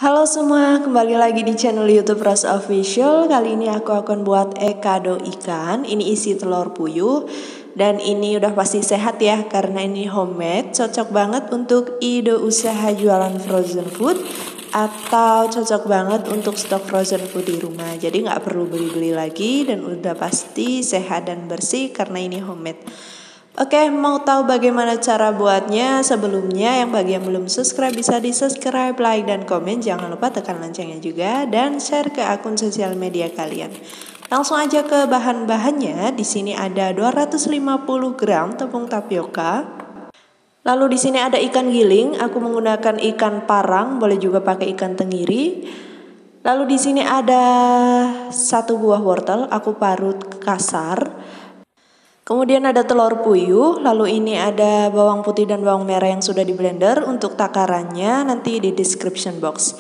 Halo semua, kembali lagi di channel YouTube Ros Official. Kali ini aku akan buat ekado ikan. Ini isi telur puyuh dan ini udah pasti sehat ya karena ini homemade. Cocok banget untuk ide usaha jualan frozen food atau cocok banget untuk stok frozen food di rumah. Jadi nggak perlu beli-beli lagi dan udah pasti sehat dan bersih karena ini homemade. Oke, mau tahu bagaimana cara buatnya? Sebelumnya, yang bagi yang belum subscribe bisa di subscribe, like, dan komen. Jangan lupa tekan loncengnya juga dan share ke akun sosial media kalian. Langsung aja ke bahan-bahannya. Di sini ada 250 gram tepung tapioka. Lalu di sini ada ikan giling. Aku menggunakan ikan parang, boleh juga pakai ikan tenggiri. Lalu di sini ada 1 buah wortel. Aku parut kasar. Kemudian ada telur puyuh, lalu ini ada bawang putih dan bawang merah yang sudah di blender. Untuk takarannya nanti di description box.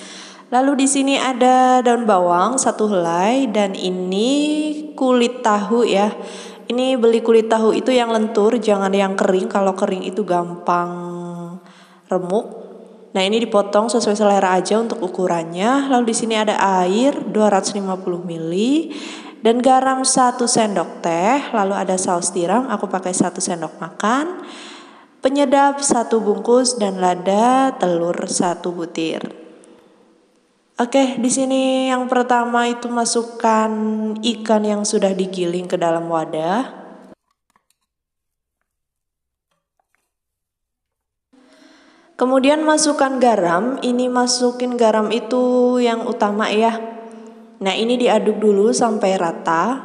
Lalu di sini ada daun bawang 1 helai dan ini kulit tahu ya. Ini beli kulit tahu itu yang lentur, jangan yang kering. Kalau kering itu gampang remuk. Nah, ini dipotong sesuai selera aja untuk ukurannya. Lalu di sini ada air 250 ml. Dan garam 1 sendok teh, lalu ada saus tiram, aku pakai 1 sendok makan, penyedap 1 bungkus dan lada telur 1 butir. Oke, di sini yang pertama itu masukkan ikan yang sudah digiling ke dalam wadah. Kemudian masukkan garam, ini masukin garam itu yang utama ya. Nah, ini diaduk dulu sampai rata.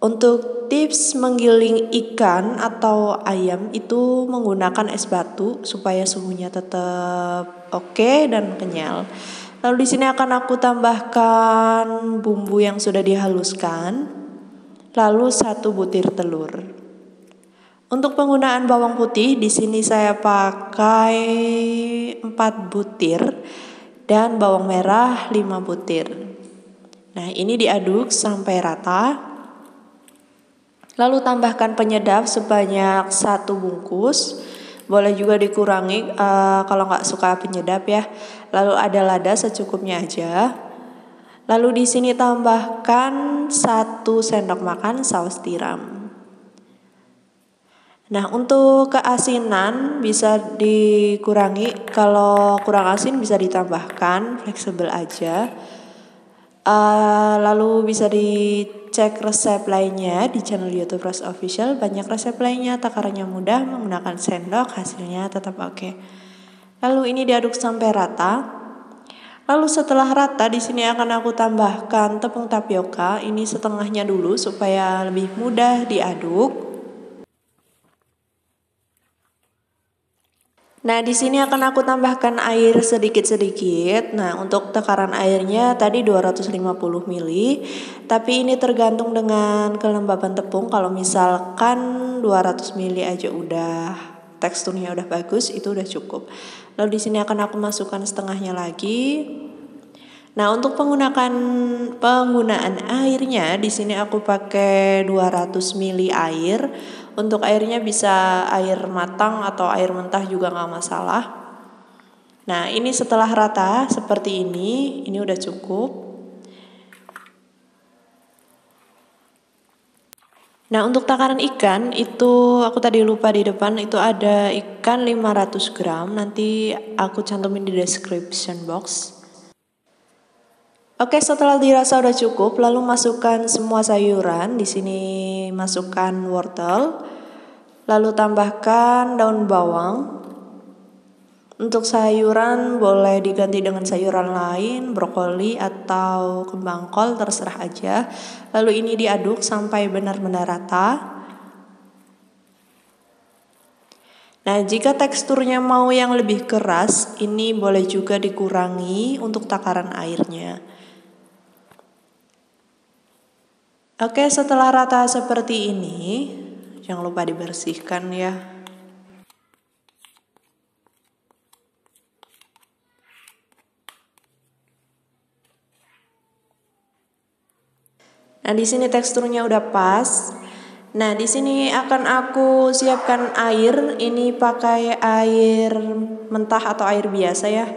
Untuk tips menggiling ikan atau ayam itu menggunakan es batu supaya suhunya tetap oke dan kenyal. Lalu di sini akan aku tambahkan bumbu yang sudah dihaluskan. Lalu 1 butir telur. Untuk penggunaan bawang putih di sini saya pakai 4 butir dan bawang merah 5 butir. Nah, ini diaduk sampai rata. Lalu tambahkan penyedap sebanyak 1 bungkus. Boleh juga dikurangi kalau nggak suka penyedap ya. Lalu ada lada secukupnya aja. Lalu di sini tambahkan 1 sendok makan saus tiram. Nah, untuk keasinan bisa dikurangi. Kalau kurang asin bisa ditambahkan, fleksibel aja. Lalu bisa dicek resep lainnya di channel YouTube Ros Official. Banyak resep lainnya, takarannya mudah, menggunakan sendok, hasilnya tetap oke. Lalu ini diaduk sampai rata. Lalu setelah rata di sini akan aku tambahkan tepung tapioka. Ini setengahnya dulu supaya lebih mudah diaduk. Nah, di sini akan aku tambahkan air sedikit-sedikit. Nah, untuk takaran airnya tadi 250 ml, tapi ini tergantung dengan kelembaban tepung. Kalau misalkan 200 ml aja udah teksturnya udah bagus, itu udah cukup. Lalu di sini akan aku masukkan setengahnya lagi. Nah, untuk penggunaan airnya di sini aku pakai 200 ml air. Untuk airnya bisa air matang atau air mentah juga nggak masalah. Nah, ini setelah rata seperti ini udah cukup. Nah, untuk takaran ikan itu aku tadi lupa di depan, itu ada ikan 500 gram. Nanti aku cantumin di description box. Oke, setelah dirasa udah cukup, lalu masukkan semua sayuran. Di sini masukkan wortel, lalu tambahkan daun bawang. Untuk sayuran boleh diganti dengan sayuran lain, brokoli atau kembang kol, terserah aja. Lalu ini diaduk sampai benar-benar rata. Nah, jika teksturnya mau yang lebih keras, ini boleh juga dikurangi untuk takaran airnya. Oke, setelah rata seperti ini, jangan lupa dibersihkan ya. Nah, di sini teksturnya udah pas. Nah, di sini akan aku siapkan air. Ini pakai air mentah atau air biasa ya.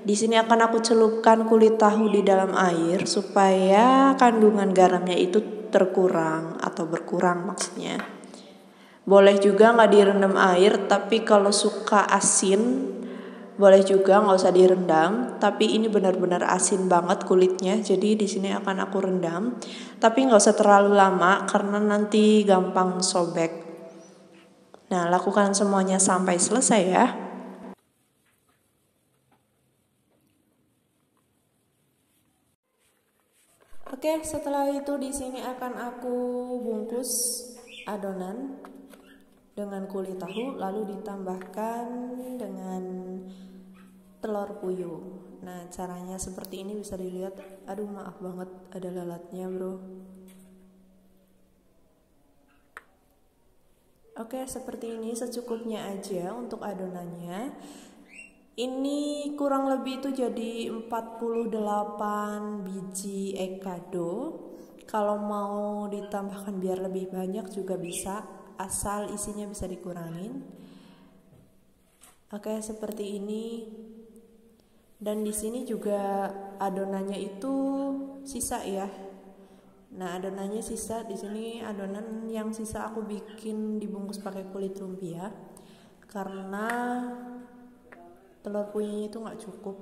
Di sini akan aku celupkan kulit tahu di dalam air supaya kandungan garamnya itu terkurang atau berkurang maksudnya. Boleh juga nggak direndam air, tapi kalau suka asin boleh juga nggak usah direndam. Tapi ini benar-benar asin banget kulitnya, jadi di sini akan aku rendam. Tapi nggak usah terlalu lama karena nanti gampang sobek. Nah, lakukan semuanya sampai selesai ya. Oke, setelah itu di sini akan aku bungkus adonan dengan kulit tahu, lalu ditambahkan dengan telur puyuh. Nah, caranya seperti ini bisa dilihat. Aduh, maaf banget ada lalatnya, bro. Oke, seperti ini secukupnya aja untuk adonannya. Ini kurang lebih itu jadi 48 biji ekado. Kalau mau ditambahkan biar lebih banyak juga bisa, asal isinya bisa dikurangin. Oke, seperti ini. Dan di sini juga adonannya itu sisa ya. Nah, adonannya sisa di sini, adonan yang sisa aku bikin dibungkus pakai kulit lumpia karena telur puyuhnya itu nggak cukup.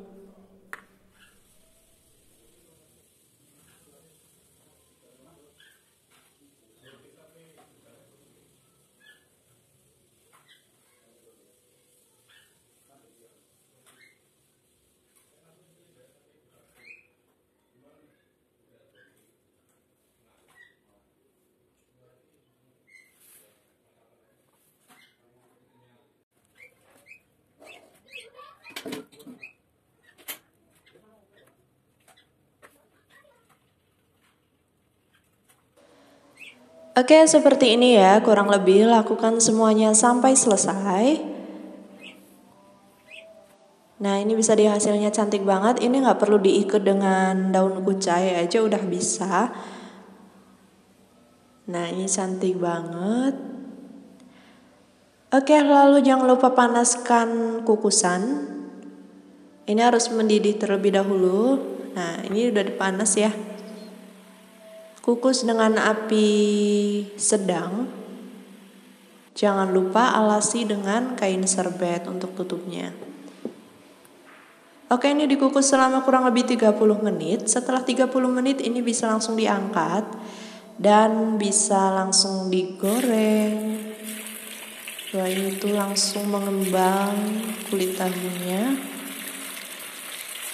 Oke, seperti ini ya, kurang lebih lakukan semuanya sampai selesai. Nah, ini bisa hasilnya cantik banget. Ini nggak perlu diikat dengan daun kucai aja udah bisa. Nah, ini cantik banget. Oke, lalu jangan lupa panaskan kukusan. Ini harus mendidih terlebih dahulu. Nah, ini udah dipanas ya. Kukus dengan api sedang. Jangan lupa alasi dengan kain serbet untuk tutupnya. Oke, ini dikukus selama kurang lebih 30 menit. Setelah 30 menit ini bisa langsung diangkat dan bisa langsung digoreng. Wah, ini tuh langsung mengembang kulit tahunya.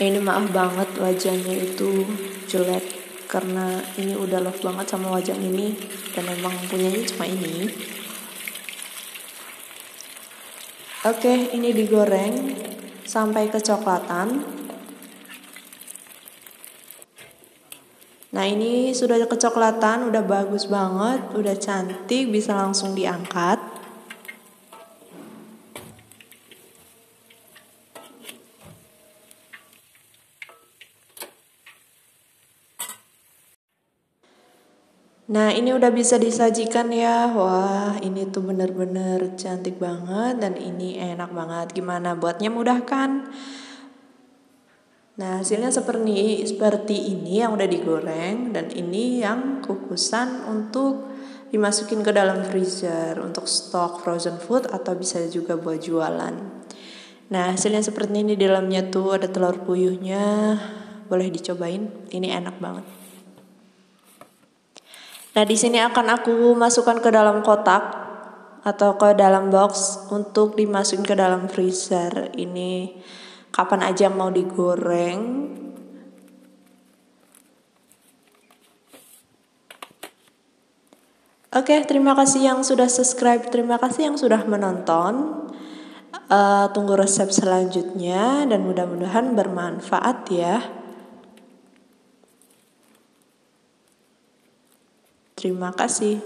Ini maaf banget wajahnya itu jelek karena ini udah love banget sama wajah ini dan memang punyanya cuma ini. Oke, ini digoreng sampai kecoklatan. Nah, ini sudah kecoklatan, udah bagus banget, udah cantik, bisa langsung diangkat. Nah, ini udah bisa disajikan ya. Wah, ini tuh bener-bener cantik banget dan ini enak banget. Gimana buatnya, mudah kan? Nah, hasilnya seperti ini yang udah digoreng dan ini yang kukusan untuk dimasukin ke dalam freezer untuk stok frozen food atau bisa juga buat jualan. Nah, hasilnya seperti ini, di dalamnya tuh ada telur puyuhnya. Boleh dicobain, ini enak banget. Nah, di sini akan aku masukkan ke dalam kotak atau ke dalam box untuk dimasukin ke dalam freezer. Ini kapan aja mau digoreng. Oke, terima kasih yang sudah subscribe, terima kasih yang sudah menonton. Tunggu resep selanjutnya dan mudah-mudahan bermanfaat ya. Terima kasih.